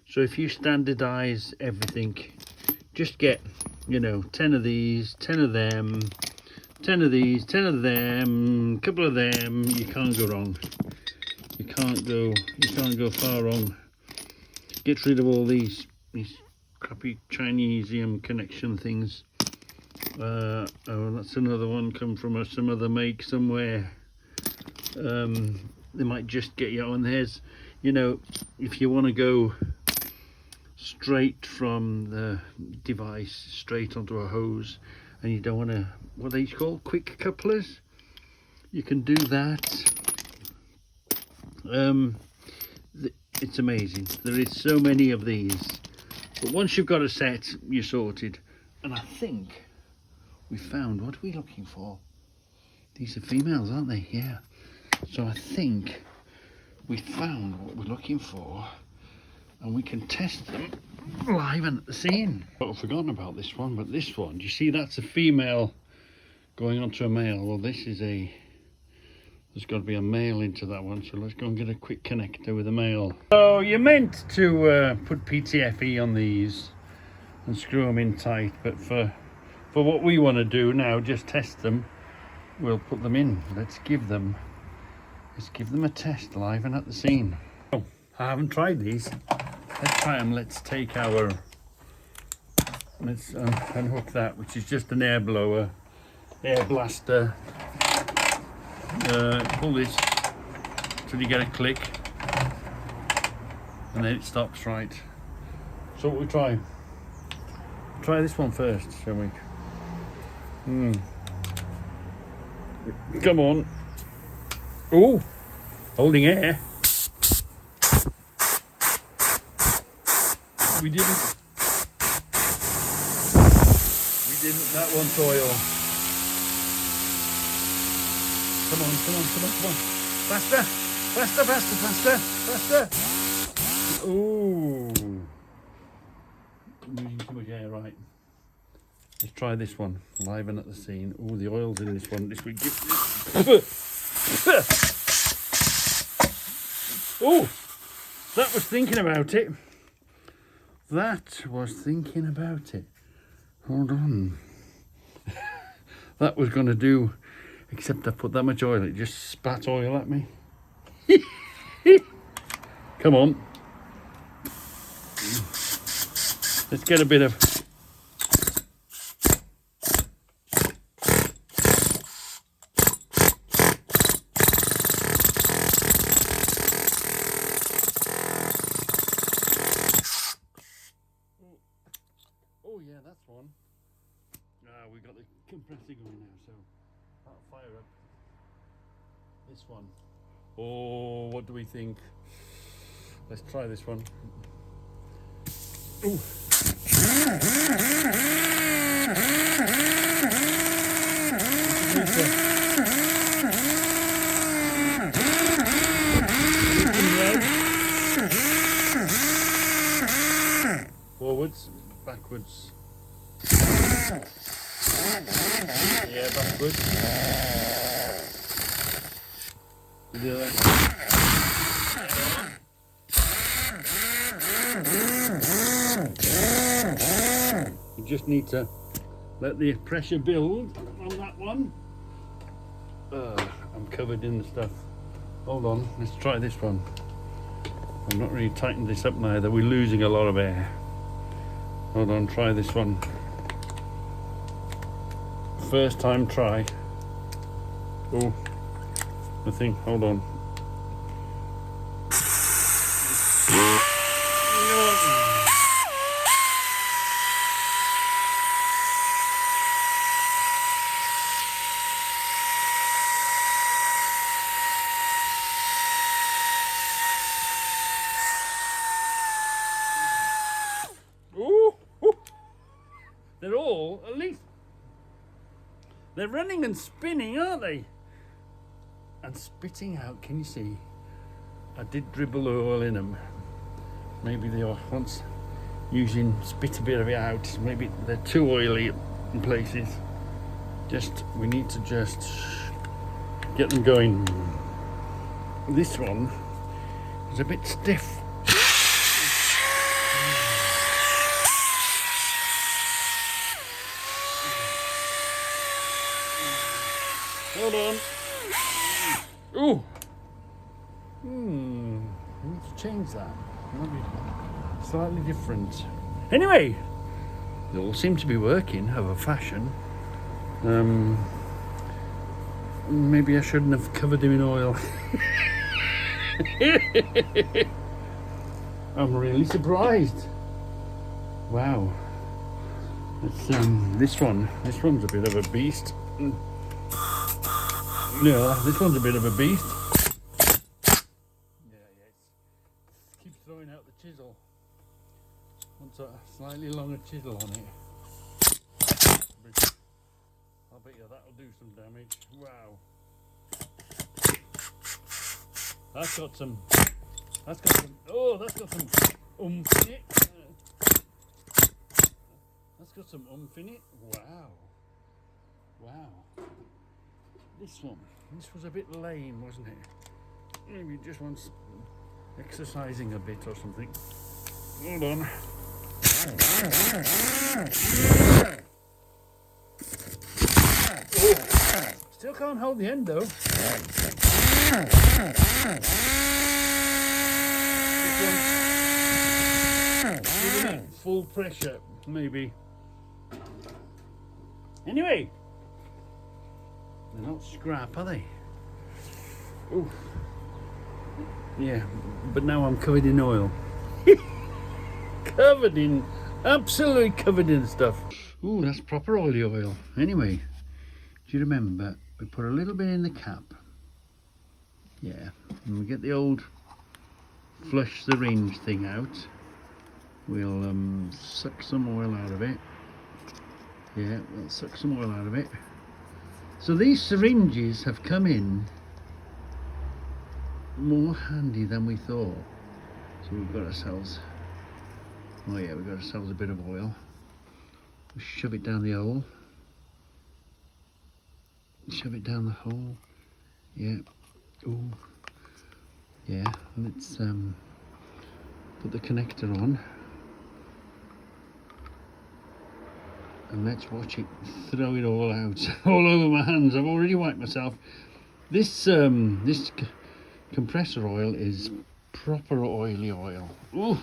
So if you standardize everything, just get, you know, 10 of these, 10 of them, 10 of these, 10 of them, a couple of them, you can't go wrong. You can't go far wrong. Get rid of all these crappy Chinesium connection things. Oh, that's another one come from some other make somewhere. They might just get you on. There's, you know, if you want to go straight from the device straight onto a hose, and you don't want to, what are these called, quick couplers, you can do that. It's amazing. There is so many of these, but once you've got a set, you're sorted. And I think we found, what are we looking for? These are females, aren't they? Yeah. So I think we found what we're looking for, and we can test them live and at the scene. I've forgotten about this one, but this one, do you see that's a female going onto a male? Well, this is there's got to be a male into that one, so let's go and get a quick connector with a male. So you're meant to put PTFE on these and screw them in tight, but for what we want to do now, just test them, we'll put them in. Let's give them a test live and at the scene. Oh, I haven't tried these. Let's try them. Let's take let's unhook that, which is just an air blower, air blaster. Pull this till you get a click, and then it stops, right? So what we try this one first, shall we? Come on. Oh, holding air. We didn't, that wants oil. Come on. Faster. Ooh. Using too much air, right. Let's try this one, live and at the scene. Oh, the oil's in this one. This we give. Oh, that was thinking about it. Hold on. That was going to do, except I put that much oil, it just spat oil at me. Come on. Let's get a bit of... Oh yeah, that's one. We got the compressor going now, so that'll fire up. This one. Oh, what do we think? Let's try this one. Ooh. Forwards, backwards. Yeah, backwards. The other. You just need to let the pressure build on that one. I'm covered in the stuff. Hold on, let's try this one. I'm not really tightened this up neither. We're losing a lot of air. Hold on, try this one. First time try. Oh, nothing. Hold on. They're all, at least, they're running and spinning, aren't they? And spitting out, can you see? I did dribble the oil in them. Maybe they are once using, spit a bit of it out. Maybe they're too oily in places. We need to just get them going. This one is a bit stiff. Hold on. Ooh. I need to change that. Maybe slightly different. Anyway, they all seem to be working of a fashion. Maybe I shouldn't have covered them in oil. I'm really surprised. Wow. It's, this one's a bit of a beast. Yeah, this one's a bit of a beast. Yeah, it keeps throwing out the chisel. Wants a slightly longer chisel on it. I'll bet you that'll do some damage. Wow. That's got some, oh, that's got some oomph in it. That's got some oomph in it. Wow. Wow. This was a bit lame, wasn't it? Maybe it just wants exercising a bit or something. Hold on. Oh. Still can't hold the end though. Giving it full pressure, maybe. Anyway. They're not scrap, are they? Ooh. Yeah, but now I'm covered in oil. Absolutely covered in stuff. Ooh, that's proper oily oil. Anyway, do you remember we put a little bit in the cap? Yeah, and we get the old flush syringe thing out. We'll suck some oil out of it. Yeah, we'll suck some oil out of it. So these syringes have come in more handy than we thought. So we've got ourselves, oh yeah, we've got ourselves a bit of oil. We'll shove it down the hole. Shove it down the hole. Yeah. Ooh. Yeah. Let's put the connector on. And let's watch it throw it all out all over my hands. I've already wiped myself. This this compressor oil is proper oily oil. Ooh,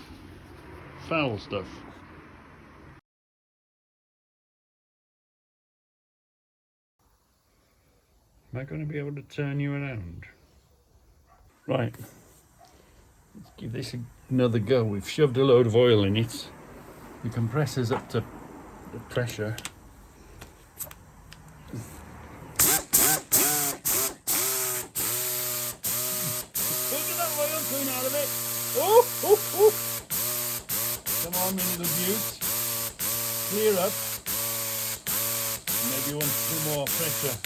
foul stuff. Am I going to be able to turn you around? Right, let's give this another go. We've shoved a load of oil in it. The compressor's up to the pressure. Look at that oil coming out of it. Oh, oh, oh. Come on, my little beaut. Clear up. Maybe you want some more pressure.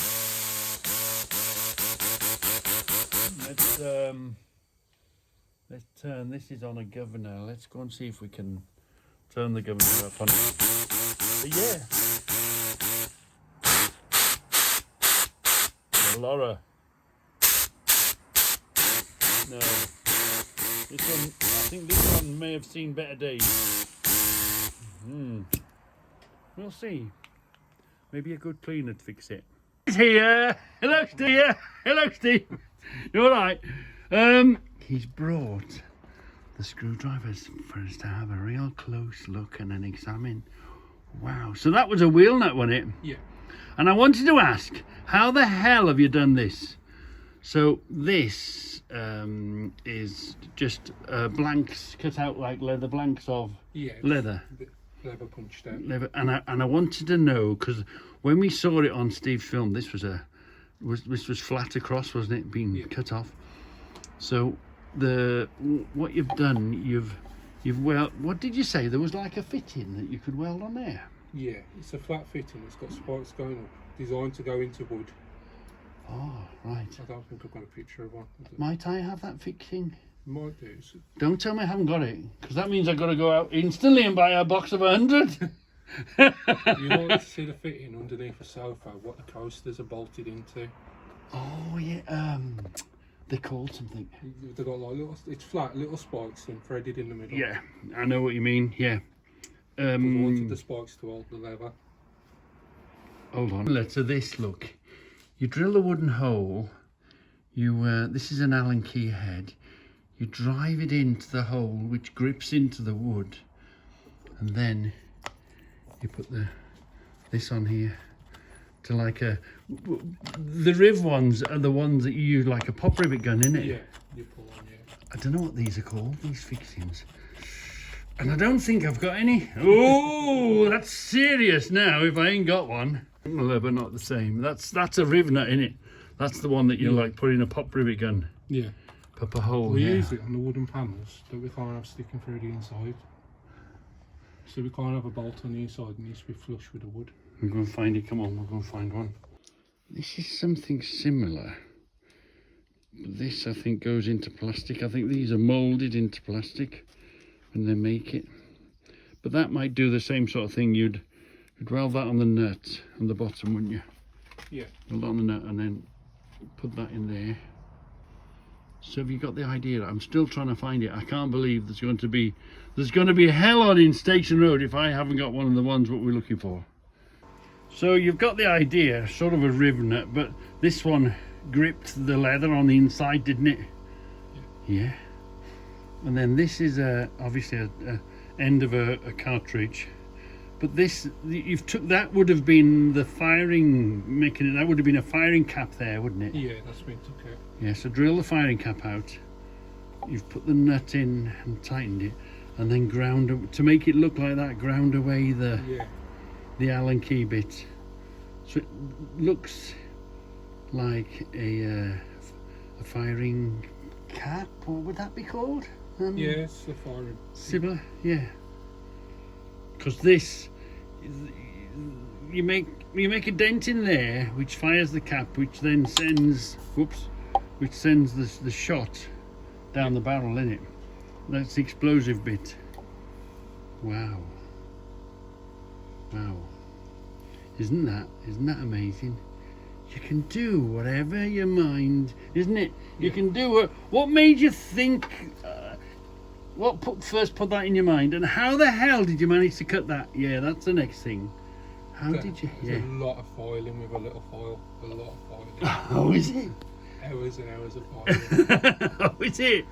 Let's turn, this is on a governor. Let's go and see if we can turn the governor up on it. But yeah. Laura. No. This one, I think this one may have seen better days. We'll see. Maybe a good cleaner to fix it. He's here. Hello, Steve. Hello, Steve. You all right? He's brought the screwdrivers for us to have a real close look and an examine. Wow. So that was a wheel nut, wasn't it? Yeah. And I wanted to ask, how the hell have you done this? So this is just blanks cut out like leather, blanks of leather. Leather punched out. Leather, and I wanted to know, because when we saw it on Steve's film, this was this was flat across, wasn't it, being cut off? So what you've done, you've weld. What did you say? There was like a fitting that you could weld on there. Yeah, it's a flat fitting. It's got spikes going up, designed to go into wood. Oh, right. I don't think I've got a picture of one. Might I have that fixing? Might do. Don't tell me I haven't got it, because that means I've got to go out instantly and buy a box of 100. You like to see the fitting underneath a sofa, what the coasters are bolted into. Oh yeah, they're called something. They've got like little, it's flat, little spikes and threaded in the middle. Yeah, I know what you mean. Yeah. I wanted the spikes to hold the leather. Hold on. Let's this look. You drill a wooden hole. You this is an Allen key head. You drive it into the hole, which grips into the wood, and then you put this on here to like a. The riv ones are the ones that you use like a pop rivet gun, innit? Yeah, you pull on. Yeah. I don't know what these are called. These fixings. And I don't think I've got any. Oh, that's serious now if I ain't got one. Similar but not the same. That's a riv nut, innit? That's the one that you like put in a pop rivet gun. Yeah. Pop a hole. We use it on the wooden panels that we can't have sticking through the inside. So we can't have a bolt on the inside, it needs to be flush with the wood. We're going to find it. Come on, we're going to find one. This is something similar. But this, I think, goes into plastic. I think these are moulded into plastic when they make it. But that might do the same sort of thing. You'd weld that on the nut on the bottom, wouldn't you? Yeah. Weld on the nut and then put that in there. So have you got the idea? I'm still trying to find it. I can't believe there's going to be hell on in Station Road if I haven't got one of the ones what we're looking for. So you've got the idea, sort of a riv nut, but this one gripped the leather on the inside, didn't it? Yeah. And then this is obviously a end of a cartridge. But this, you've took, that would have been the firing mechanism, that would have been a firing cap there, wouldn't it? Yeah, that's been took out. Yeah, so drill the firing cap out. You've put the nut in and tightened it, and then ground, to make it look like that, ground away the Allen key bit. So it looks like a firing cap, what would that be called? Yeah, it's the firing. Similar, yeah. Because this, you make a dent in there, which fires the cap, which then sends, which sends the shot down the barrel, innit? That's the explosive bit. Wow. Wow. Isn't that amazing? You can do whatever your mind, isn't it? You can do it. What made you think? First put that in your mind, and how the hell did you manage to cut that? Yeah, that's the next thing. How did you? There's a lot of filing with a little file. A lot of filing. Oh, is it? Hours and hours of filing. Oh, is it?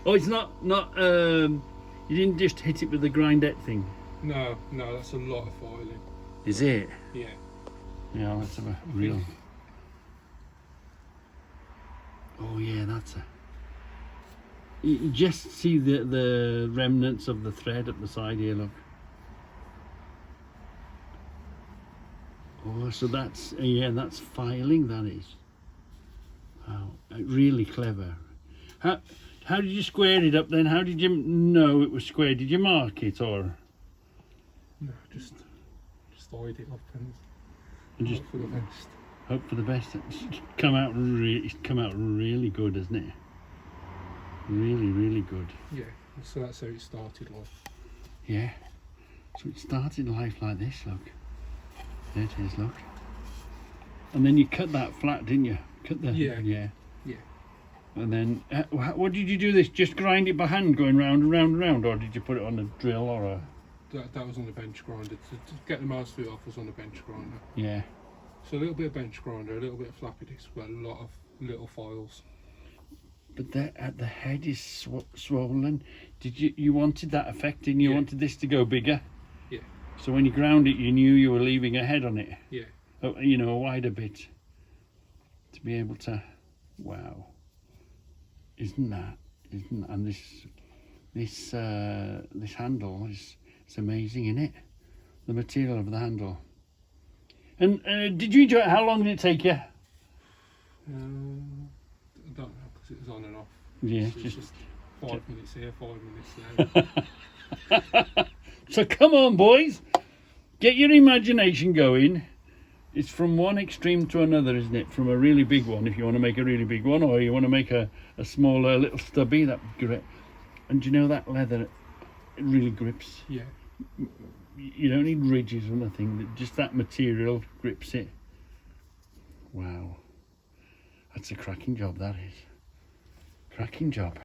Oh, it's not. You didn't just hit it with the grindette thing. No, that's a lot of filing. Is it? Yeah. Yeah, that's a real. Oh yeah, that's a. You just see the remnants of the thread up the side here, look. Oh, so that's, yeah, that's filing, that is. Wow, really clever. How did you square it up then? How did you know it was square? Did you mark it or? No, just tied it up and just hope for the best. Hope for the best. It's come out really good, hasn't it? Really, really good. Yeah, so that's how it started, like. Yeah. So it started life like this, look. There it is, look. And then you cut that flat, didn't you? Cut the Yeah. And then, what did you do this? Just grind it by hand, going round and round and round, or did you put it on a drill or a? That was on the bench grinder. To get the mouthfeel off was on the bench grinder. Yeah. So a little bit of bench grinder, a little bit of floppy disk, but a lot of little files. But the head is swollen. Did you wanted that effect? Didn't you? Yeah. Wanted this to go bigger. Yeah. So when you ground it, you knew you were leaving a head on it. Yeah. You know, a wider bit to be able to. Wow. And this handle is amazing, isn't it? The material of the handle. And did you enjoy it? How long did it take you? I don't know, because it was on and off. Yeah, So it's just 5 minutes here, 5 minutes there. So come on, boys, get your imagination going. It's from one extreme to another, isn't it? From a really big one, if you want to make a really big one, or you want to make a smaller little stubby, that grip. And you know that leather, it really grips. Yeah. You don't need ridges or nothing, just that material grips it. Wow. That's a cracking job, that is. Cracking job.